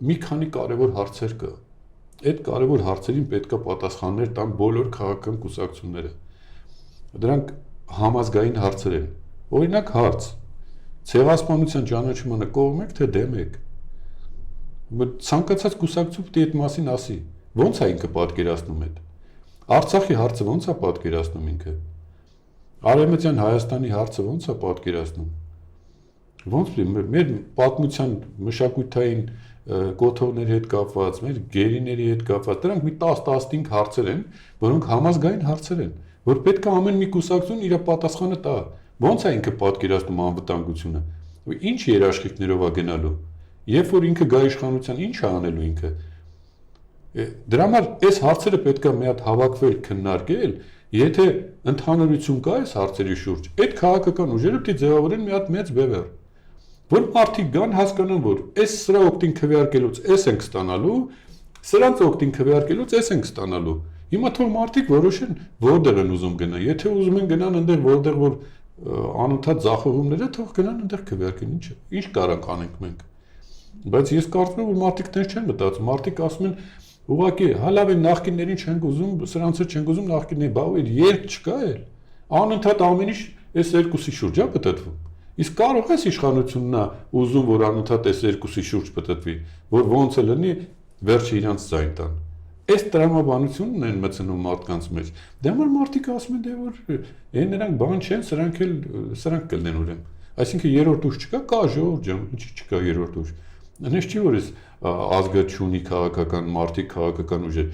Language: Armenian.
մի քանի կարևոր հարցեր կա։ Այդ կարևոր հարցերին պետք է պատասխաններ տան բոլոր քաղաքական կուսակցությունները։ Դրանք համազգային հարցեր են։ Օրինակ հարց. ցեղասպանության ճանաչմանը կողմ եք թե դեմ եք։ Ցանկացած կուսակցություն պետք է այդ մասին ասի։ Ոնց է ինքը պատկերացնում այդ։ Արցախի հարցը ոնց է պատկերացնում ինքը։ Արևմտյան Հայաստանի հարցը ոնց է պատկերացնում։ Ոնց մեր պատմության մշակութային կոթողների հետ կապված, մեր գերիների հետ կապված, դրանք մի 10-15 հարցեր են, որոնք համազգային հարցեր են, որ պետք է ամեն մի կուսակցություն իր պատասխանը տա։ Ոնց է ինքը պատկերացնում անվտանգությունը։ Ինչ երաշխիքներով է գնալու։ Երբ որ ինքը գա իշխանության, ինչ է անելու ինքը։ Դրա համար այս հարցերը պետք է մի հատ հավաքվել, քննարկել, եթե ընդհանրություն կա այս հարցերի շուրջ, այդ քաղաքական ուժերը պետք է ձևավորեն մի հատ մեծ բևեռ, որ մարդիկ գան հասկանան, որ այս սրա օգտին քվեարկելուց էս ենք ստանալու, սրանց օգտին քվեարկելուց էս ենք ստանալու։ Հիմա թող մարդիկ որոշեն, որտեղ են ուզում գնալ, եթե ուզում են գնան այնտեղ, որտեղ որ անընդհատ ձախողումները, թող գնան այնտեղ քվեարկեն, ինչ կարանք անենք մենք։ Բայց ես կարծում եմ, որ մարդիկ դեռ չեն մտածում, մարդիկ ասում են ուղղակի հալավ են նախկիններին չենք ուզում, սրանցը չենք ուզում նախկինների, բա ու երբ չկա էլ։ Անընդհատ ամեն ինչ այս երկուսի շուրջ է պատտվում։ Իսկ կարող է իշխանությունն ուզում, որ անընդհատ այս երկուսի շուրջ պատտվի, որ ոնց է լինի վերջը իրանց ձայն տան։ Այս տրամաբանությունն են մտցնում մարդկանց մեջ։ Դե համար մարդիկ ասում են, դե որ նրանք բան չեն, սրանք կլինեն ուրեմն։ Այսինքն երրորդ ուժ չկա, կա ժողովուրդ ջան, ինչի չկա երրորդ ուժ։ Այնպես չի որ այս ազգը չունի քաղաքական մարդիկ, քաղաքական ուժեր։